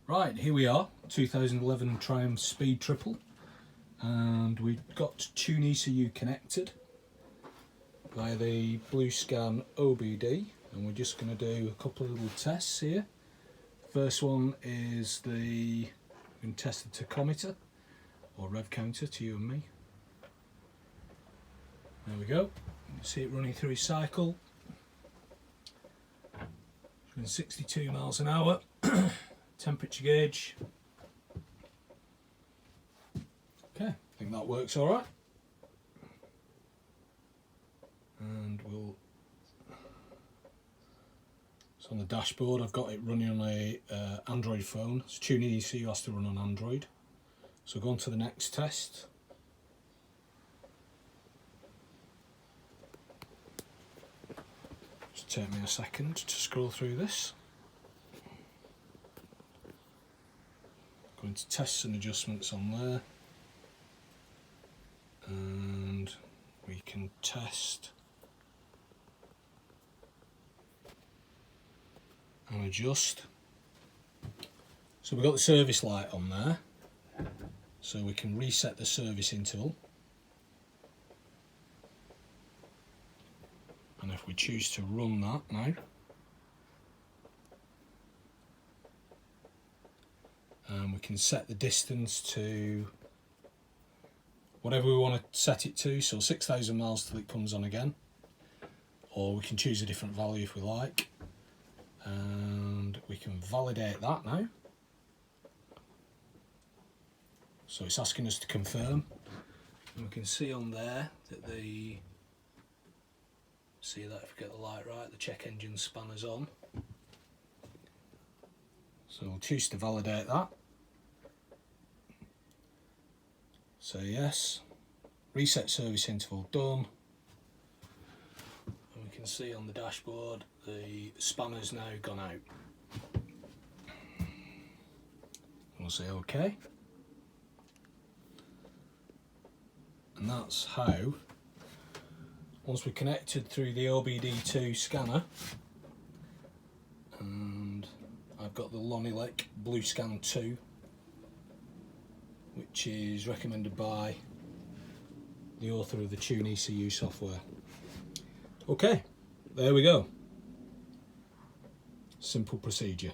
Right, here we are, 2011 Triumph Speed Triple, and we've got TuneEcu connected via the BlueScan OBD, and we're just going to do a couple of little tests here. First one is we can test the tachometer, or rev counter to you and me. There we go, you can see it running through his cycle, doing 62 miles an hour. Temperature gauge. Okay, I think that works all right. And so on the dashboard I've got it running on a Android phone. It's TuneEcu has to run on Android. So go on to the next test. Just take me a second to scroll through this. Going to tests and adjustments on there, and we can test and adjust. So we've got the service light on there, so we can reset the service interval, and if we choose to run that now, and we can set the distance to whatever we want to set it to, so 6,000 miles till it comes on again, or we can choose a different value if we like, and we can validate that now. So it's asking us to confirm, and we can see on there that see that if we get the light right, the check engine spanner's on. So we'll choose to validate that. So yes, reset service interval done. And we can see on the dashboard the spanner's now gone out. We'll say OK. And that's how, once we're connected through the OBD2 scanner, and I've got the Lonilec BlueScan 2, which is recommended by the author of the TuneEcu software. Okay, there we go. Simple procedure.